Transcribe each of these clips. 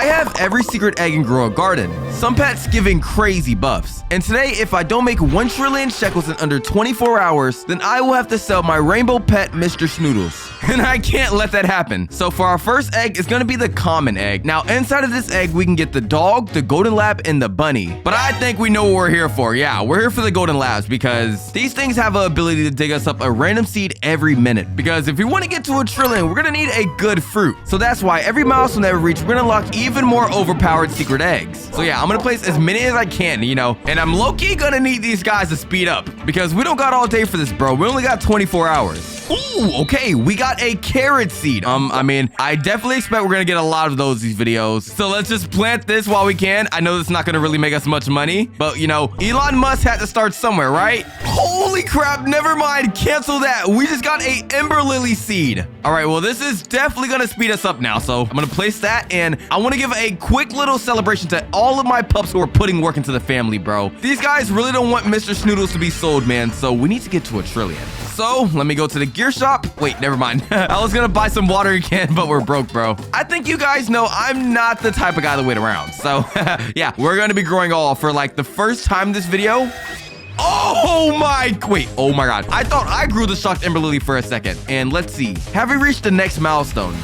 I have every secret egg in Grow a Garden. Some pets giving crazy buffs. And today, if I don't make 1 trillion shekels in under 24 hours, then I will have to sell my rainbow pet, Mr. Snoodles. And I can't let that happen. So for our first egg, it's gonna be the common egg. Now, inside of this egg, we can get the dog, the golden lab, and the bunny. But I think we know what we're here for. Yeah, we're here for the golden labs because these things have an ability to dig us up a random seed every minute. Because if we want to get to 1 trillion, we're gonna need a good fruit. So that's why every milestone that we reach, we're gonna unlock even more overpowered secret eggs. So yeah, I'm gonna place as many as I can, you know, and I'm low-key gonna need these guys to speed up because we don't got all day for this, bro. We only got 24 hours. Ooh, okay, we got a carrot seed. I mean, I definitely expect we're gonna get a lot of these videos. So let's just plant this while we can. I know this is not gonna really make us much money, but you know, Elon Musk had to start somewhere, right? Holy crap, never mind, cancel that. We just got a Ember Lily seed. All right, well, this is definitely gonna speed us up now. So I'm gonna place that, and I wanna give a quick little celebration to all of my pups who are putting work into the family, bro. These guys really don't want Mr. Snoodles to be sold, man. So we need to get to 1 trillion. So let me go to the gear shop. Wait, never mind. I was gonna buy some watering can, but we're broke, bro. I think you guys know I'm not the type of guy to wait around. So yeah, we're gonna be growing all for like the first time in this video. Oh my, wait, oh my God. I thought I grew the shocked Ember Lily for a second. And let's see, have we reached the next milestone?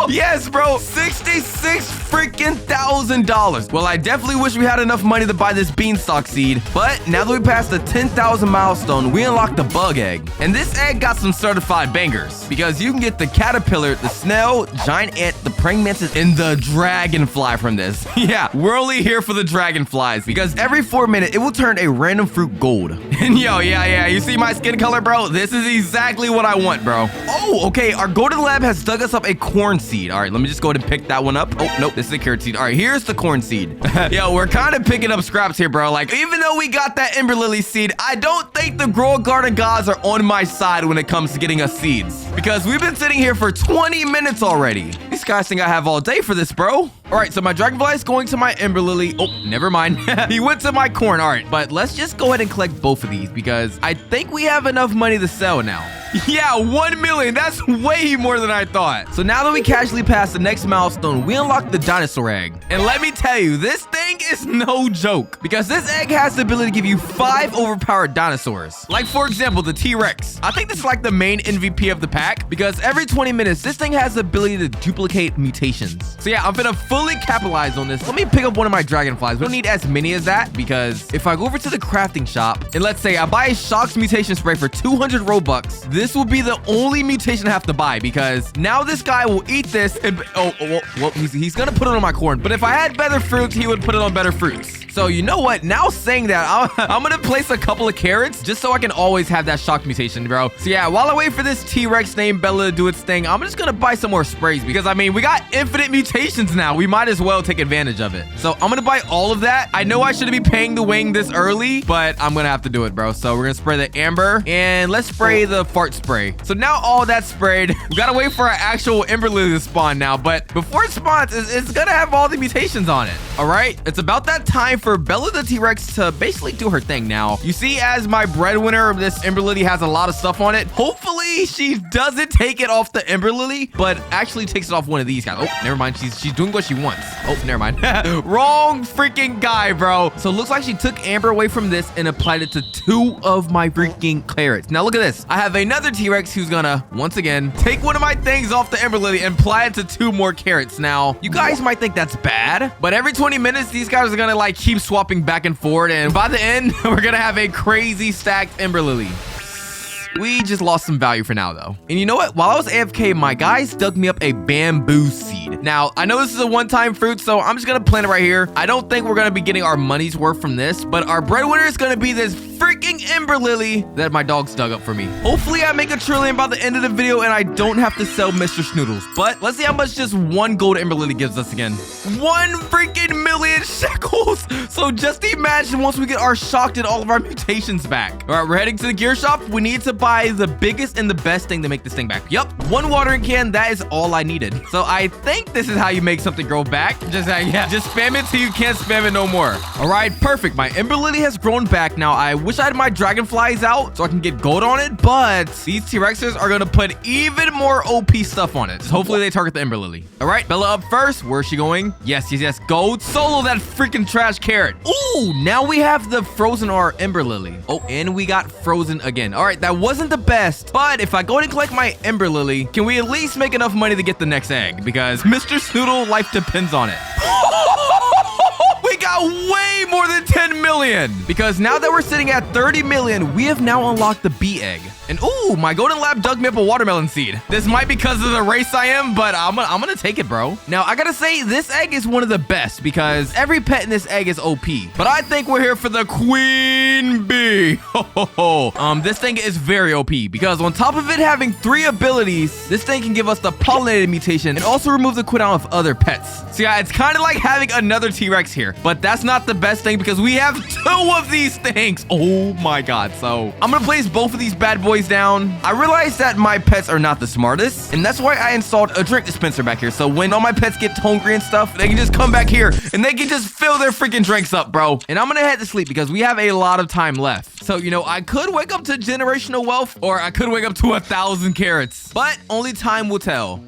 Yes, bro, 66 freaking $1,000. Well, I definitely wish we had enough money to buy this beanstalk seed, but now that we passed the 10,000 milestone, we unlocked the bug egg. And this egg got some certified bangers because you can get the caterpillar, the snail, giant ant, the praying mantis, and the dragonfly from this. Yeah, we're only here for the dragonflies because every 4 minutes, it will turn a random fruit gold. And yo, yeah, you see my skin color, bro? This is exactly what I want, bro. Oh, okay, our golden lab has dug us up a corn seed. All right, let me just go ahead and pick that one up. Oh, nope, this is a carrot seed. All right, here's the corn seed. Yo, we're kind of picking up scraps here, bro. Like, even though we got that Ember Lily seed, I don't think the Grow a Garden gods are on my side when it comes to getting us seeds because we've been sitting here for 20 minutes already. These guys think I have all day for this, bro. All right, so my dragonfly is going to my Ember Lily. Oh, never mind. He went to my corn. All right, but let's just go ahead and collect both of these because I think we have enough money to sell now. Yeah, 1 million. That's way more than I thought. So now that we casually passed the next milestone, we unlocked the dinosaur egg. And let me tell you, this thing is no joke because this egg has the ability to give you 5 overpowered dinosaurs. Like, for example, the T-Rex. I think this is like the main MVP of the pack because every 20 minutes, this thing has the ability to duplicate mutations. So yeah, I'm gonna fully capitalize on this. Let me pick up one of my dragonflies. We don't need as many as that because if I go over to the crafting shop and let's say I buy a Shock's mutation spray for 200 Robux, this will be the only mutation I have to buy because now this guy will eat this and well, he's gonna put it on my corn. But if I had better fruits, he would put it on better fruits. So you know what? Now saying that, I'm gonna place a couple of carrots just so I can always have that shock mutation, bro. So yeah, while I wait for this T-Rex named Bella to do its thing, I'm just gonna buy some more sprays because I mean, we got infinite mutations now. We might as well take advantage of it. So I'm gonna buy all of that. I know I shouldn't be paying the wing this early, but I'm gonna have to do it, bro. So we're gonna spray the amber and let's spray the fart spray. So now all that's sprayed, we gotta wait for our actual Ember Lily to spawn now. But before it spawns, it's gonna have all the mutations on it. All right, it's about that time for Bella the T-Rex to basically do her thing now. You see, as my breadwinner, this Ember Lily has a lot of stuff on it. Hopefully she doesn't take it off the Ember Lily, but actually takes it off one of these guys. Oh, never mind. She's doing what she wants. Oh, never mind. Wrong freaking guy, bro. So it looks like she took amber away from this and applied it to 2 of my freaking carrots. Now look at this. I have another T-Rex who's gonna, once again, take one of my things off the Ember Lily and apply it to 2 more carrots. Now, you guys might think that's bad, but every 20 minutes, these guys are gonna like keep swapping back and forth, and by the end, we're gonna have a crazy stacked Ember Lily. We just lost some value for now, though. And you know what? While I was AFK, my guys dug me up a bamboo seed. Now, I know this is a one-time fruit, so I'm just gonna plant it right here. I don't think we're gonna be getting our money's worth from this, but our breadwinner is gonna be this freaking Ember Lily that my dogs dug up for me. Hopefully, I make 1 trillion by the end of the video, and I don't have to sell Mr. Snoodles. But let's see how much just 1 gold Ember Lily gives us again. 1 freaking million shekels. So just imagine once we get our shocked and all of our mutations back. All right, we're heading to the gear shop. We need to buy the biggest and the best thing to make this thing back. Yup, 1 watering can. That is all I needed. So I think this is how you make something grow back. Just spam it till you can't spam it no more. All right, perfect. My Ember Lily has grown back. Now I wish I had my dragonflies out so I can get gold on it, but these T-Rexes are gonna put even more OP stuff on it. So hopefully they target the Ember Lily. All right, Bella up first. Where's she going? Yes, yes, yes. Gold. Solo that freaking trash carrot. Ooh, now we have the frozen or Ember Lily. Oh, and we got frozen again. All right, that wasn't the best, but if I go and collect my Ember Lily, can we at least make enough money to get the next egg? Because Mr. Snoodle life depends on it. We got way more than 10 million because now that we're sitting at 30 million, we have now unlocked the bee egg. And ooh, my golden lab dug me up a watermelon seed. This might be because of the race I am, but I'm gonna take it, bro. Now, I gotta say, this egg is one of the best because every pet in this egg is OP. But I think we're here for the queen bee. This thing is very OP because on top of it having 3 abilities, this thing can give us the pollinated mutation and also remove the cooldown of other pets. So yeah, it's kind of like having another T-Rex here, but that's not the best thing because we have 2 of these things. Oh my God. So I'm gonna place both of these bad boys down. I realized that my pets are not the smartest, and that's why I installed a drink dispenser back here. So when all my pets get hungry and stuff, they can just come back here and they can just fill their freaking drinks up, bro. And I'm gonna head to sleep because we have a lot of time left. So, you know, I could wake up to generational wealth or I could wake up to 1,000 carrots, but only time will tell.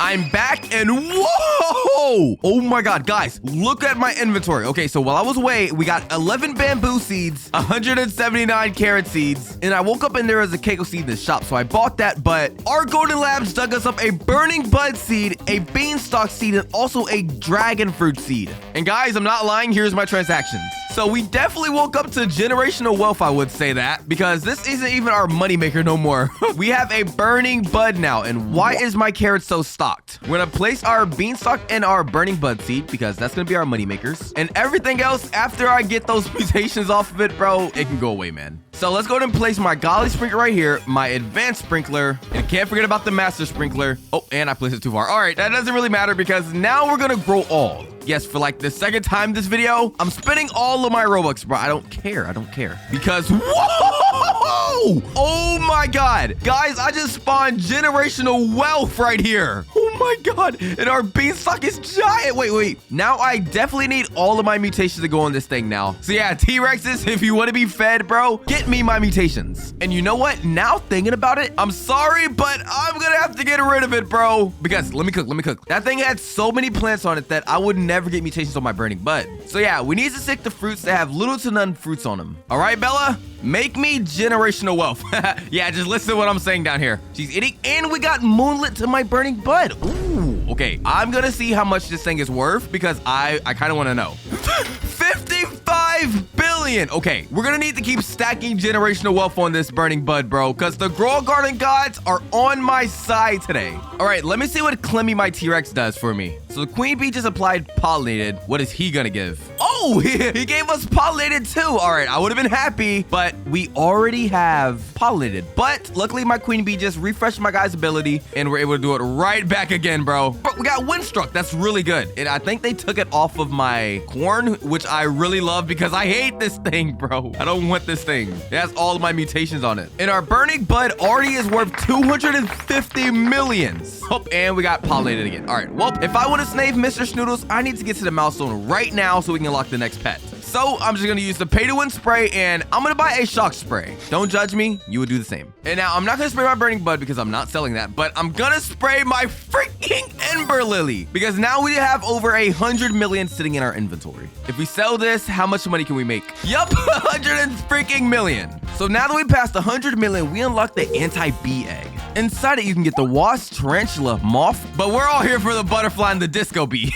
I'm back and whoa! Oh my God, guys, look at my inventory. Okay, so while I was away, we got 11 bamboo seeds, 179 carrot seeds, and I woke up and there was a Keiko seed in the shop, so I bought that, but our Golden Labs dug us up a burning bud seed, a beanstalk seed, and also a dragon fruit seed. And guys, I'm not lying, here's my transactions. So we definitely woke up to generational wealth, I would say that, because this isn't even our moneymaker no more. We have a burning bud now, and why is my carrot so stocked? We're gonna place our beanstalk and our burning bud seed because that's gonna be our money makers. And everything else, after I get those mutations off of it, bro, it can go away, man. So let's go ahead and place my godly sprinkler right here, my advanced sprinkler, and can't forget about the master sprinkler. Oh, and I placed it too far. All right, that doesn't really matter because now we're gonna grow all. Yes, for like the second time this video, I'm spending all of my Robux, bro. I don't care. I don't care. Because, whoa! Oh my God. Guys, I just spawned generational wealth right here. Oh my God. And our beanstalk is giant. Wait. Now I definitely need all of my mutations to go on this thing now. So yeah, T-Rexes, if you want to be fed, bro, get me my mutations. And you know what? Now thinking about it, I'm sorry, but I'm going to have to get rid of it, bro. Because let me cook. That thing had so many plants on it that I would never get mutations on my burning bud. So yeah, we need to stick to fruits that have little to none fruits on them. All right, Bella, make me generational wealth. Yeah, just listen to what I'm saying down here. She's eating, and we got moonlit to my burning bud. Ooh, okay. I'm gonna see how much this thing is worth because I kind of want to know. 55 billion. Okay, we're gonna need to keep stacking generational wealth on this burning bud, bro, because the Grow Garden gods are on my side today. All right, let me see what Clemmy, my T-Rex, does for me. So the queen bee just applied pollinated. What is he gonna give? Oh, he gave us pollinated too. All right, I would have been happy, but we already have pollinated. But luckily, my queen bee just refreshed my guy's ability, and we're able to do it right back again, bro. But we got windstruck. That's really good. And I think they took it off of my corn, which I really love because I hate this thing, bro. I don't want this thing. It has all of my mutations on it. And our burning bud already is worth 250 millions. Oh, and we got pollinated again. All right, well, if I want to snave Mr. Snoodles, I need to get to the milestone right now so we can unlock the next pet. So I'm just gonna use the pay-to-win spray, and I'm gonna buy a shock spray. Don't judge me, you would do the same. And now I'm not gonna spray my burning bud because I'm not selling that, but I'm gonna spray my freaking Ember Lily because now we have over 100 million sitting in our inventory. If we sell this, how much money can we make? Yup, 100 freaking million. So now that we passed 100 million, we unlocked the anti-bee egg. Inside it, you can get the wasp, tarantula, moth, but we're all here for the butterfly and the disco bee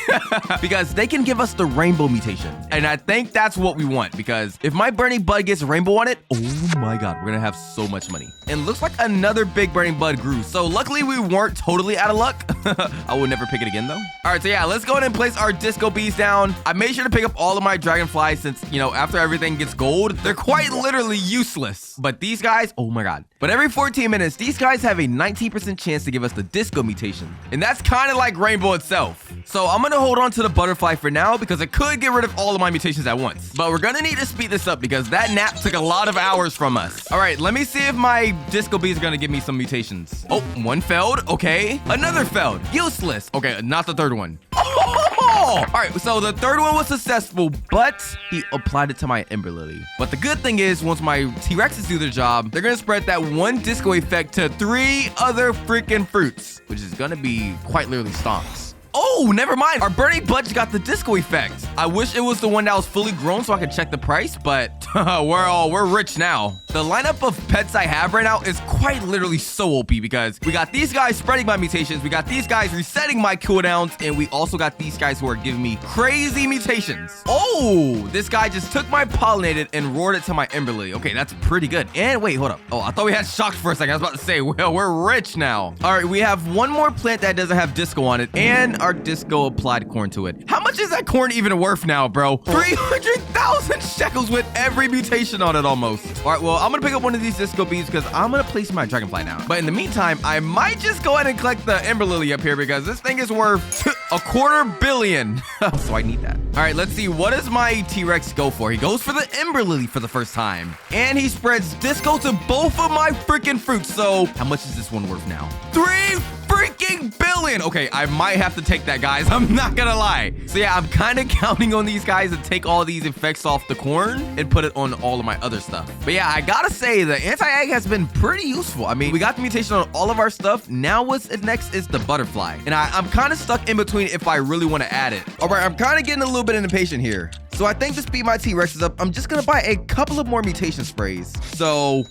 because they can give us the rainbow mutation. And I think that's what we want because if my burning bud gets rainbow on it, oh my God, we're gonna have so much money. And looks like another big burning bud grew. So luckily we weren't totally out of luck. I will never pick it again though. All right, so yeah, let's go ahead and place our disco bees down. I made sure to pick up all of my dragonflies since, you know, after everything gets gold, they're quite literally useless. But these guys, oh my God. But every 14 minutes, these guys have a 19% chance to give us the disco mutation. And that's kind of like rainbow itself. So I'm gonna hold on to the butterfly for now because it could get rid of all of my mutations at once. But we're gonna need to speed this up because that nap took a lot of hours from us. All right, let me see if my disco bee is gonna give me some mutations. Oh, one failed. Okay, another failed. Useless. Okay, not the third one. all. All right, so the third one was successful, but he applied it to my Ember Lily. But the good thing is, once my T-Rexes do their job, they're gonna spread that one disco effect to 3 other freaking fruits, which is gonna be quite literally stonks. Oh, never mind. Our burning buds got the disco effect. I wish it was the one that was fully grown so I could check the price, but we're rich now. The lineup of pets I have right now is quite literally so OP because we got these guys spreading my mutations, we got these guys resetting my cooldowns, and we also got these guys who are giving me crazy mutations. Oh, this guy just took my pollinated and roared it to my Ember Lily. Okay, that's pretty good. And wait, hold up. Oh, I thought we had shocked for a second. I was about to say, well, we're rich now. All right, we have one more plant that doesn't have disco on it, and our disco applied corn to it. How much is that corn even worth now, bro? 300,000 shekels with every mutation on it almost. All right, well, I'm gonna pick up one of these disco beads because I'm gonna place my dragonfly down. But in the meantime, I might just go ahead and collect the Ember Lily up here because this thing is worth $250 million. So I need that. All right, let's see. What does my T-Rex go for? He goes for the Ember Lily for the first time. And he spreads disco to both of my freaking fruits. So how much is this one worth now? $3 freaking billion. Okay, I might have to take that, guys. I'm not gonna lie. So yeah, I'm kind of counting on these guys to take all these effects off the corn and put it on all of my other stuff. But yeah, I gotta say the anti-egg has been pretty useful. I mean, we got the mutation on all of our stuff. Now what's next is the butterfly. And I'm kind of stuck in between if I really want to add it. All right, I'm kind of getting a little bit impatient here. So I think to speed my T-Rexes up, I'm just gonna buy a couple of more mutation sprays. So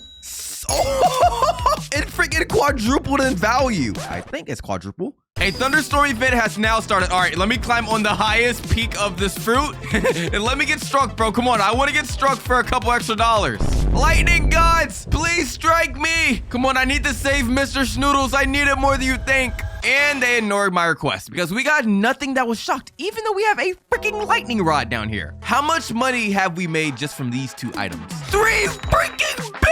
it freaking quadrupled in value. I think it's quadruple. A thunderstorm event has now started. All right, let me climb on the highest peak of this fruit and let me get struck, bro. Come on, I want to get struck for a couple extra dollars. Lightning gods, please strike me. Come on, I need to save Mr. Snoodles. I need it more than you think. And they ignored my request because we got nothing that was shocked, even though we have a freaking lightning rod down here. How much money have we made just from these 2 items? 3 freaking billion!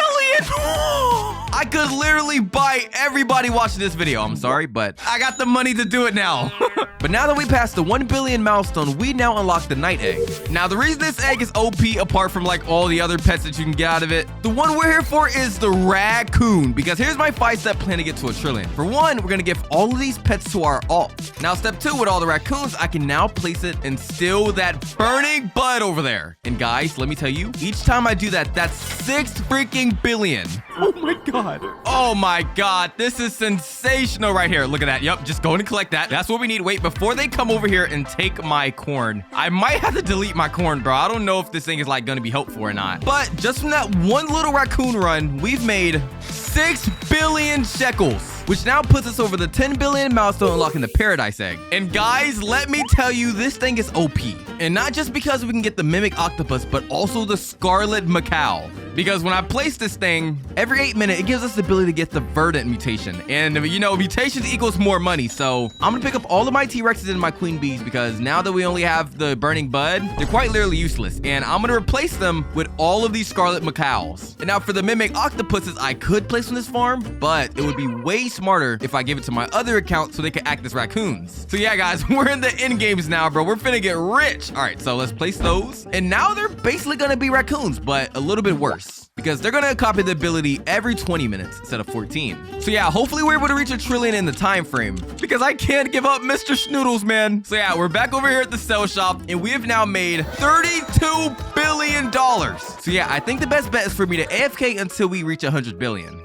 I could literally buy everybody watching this video. I'm sorry, but I got the money to do it now. But now that we passed the 1 billion milestone, we now unlock the night egg. Now, the reason this egg is OP, apart from like all the other pets that you can get out of it, the one we're here for is the raccoon, because here's my 5-step plan to get to a trillion. For one, we're gonna give all of these pets to our alt. Now, step 2, with all the raccoons, I can now place it and steal that burning bud over there. And guys, let me tell you, each time I do that, that's 6 freaking billion. Oh my god. Oh my god, this is sensational right here. Look at that. Yep, just go and collect that. That's what we need. Wait, before they come over here and take my corn, I might have to delete my corn, bro. I don't know if this thing is like gonna be helpful or not. But just from that one little raccoon run, we've made 6 billion shekels, which now puts us over the 10 billion milestone, unlocking the paradise egg. And guys, let me tell you, this thing is OP. And not just because we can get the mimic octopus, but also the scarlet macaw. Because when I place this thing, every 8 minutes, it gives us the ability to get the verdant mutation. And you know, mutations equals more money. So I'm gonna pick up all of my T-Rexes and my queen bees, because now that we only have the burning bud, they're quite literally useless. And I'm gonna replace them with all of these scarlet macaws. And now for the mimic octopuses, I could place on this farm, but it would be way smarter if I give it to my other account so they can act as raccoons. So yeah, guys, we're in the end games now, bro. We're finna get rich. All right, so let's place those. And now they're basically gonna be raccoons, but a little bit worse, because they're gonna copy the ability every 20 minutes instead of 14. So yeah, hopefully we're able to reach a trillion in the time frame, because I can't give up Mr. Snoodles, man. So yeah, we're back over here at the sell shop, and we have now made $32 billion. So yeah, I think the best bet is for me to AFK until we reach 100 billion.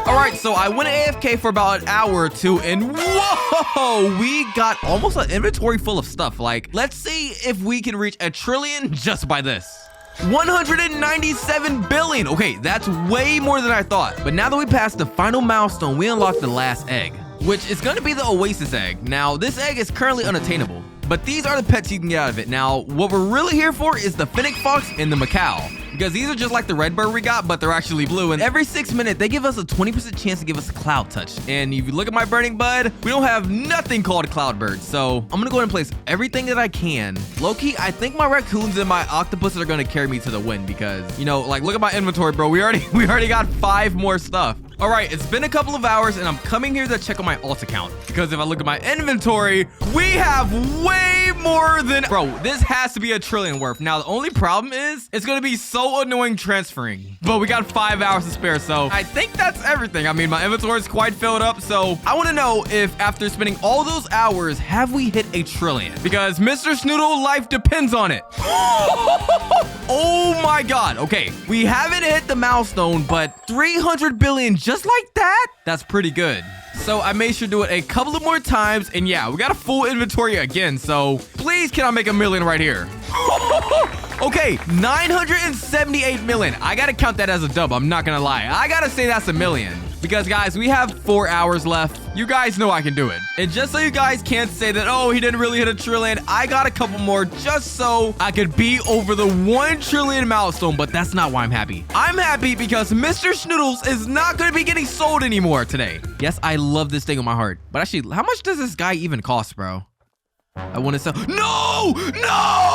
All right, so I went AFK for about an hour or 2, and whoa, we got almost an inventory full of stuff. Like, let's see if we can reach a trillion just by this. 197 billion. Okay, that's way more than I thought. But now that we passed the final milestone, we unlocked the last egg, which is going to be the oasis egg. Now, this egg is currently unattainable, but these are the pets you can get out of it. Now, what we're really here for is the fennec fox and the macaw, because these are just like the red bird we got, but they're actually blue. And every 6 minutes, they give us a 20% chance to give us a cloud touch. And if you look at my burning bud, we don't have nothing called cloud bird. So I'm gonna go ahead and place everything that I can. Low-key, I think my raccoons and my octopuses are gonna carry me to the win, because, you know, like, look at my inventory, bro. We already got 5 more stuff. All right, it's been a couple of hours, and I'm coming here to check on my alt account, because if I look at my inventory, we have way more than... Bro, this has to be $1 trillion worth. Now, the only problem is it's going to be so annoying transferring. But we got 5 hours to spare, so I think that's everything. I mean, my inventory is quite filled up, so I want to know if after spending all those hours, have we hit $1 trillion? Because Mr. Snoodle life depends on it. Oh my God. Okay, we haven't hit the milestone, but 300 billion just like that? That's pretty good. So I made sure to do it a couple of more times, and yeah, we got a full inventory again, so please can I make $1 million right here? Okay, 978 million. I gotta count that as a dub, I'm not gonna lie. I gotta say that's $1 million. Because guys, we have 4 hours left. You guys know I can do it. And just so you guys can't say that, oh, he didn't really hit $1 trillion, I got a couple more just so I could be over the $1 trillion milestone, but that's not why I'm happy. I'm happy because Mr. Snoodles is not gonna be getting sold anymore today. Yes, I love this thing in my heart. But actually, how much does this guy even cost, bro? I want to sell. No! No!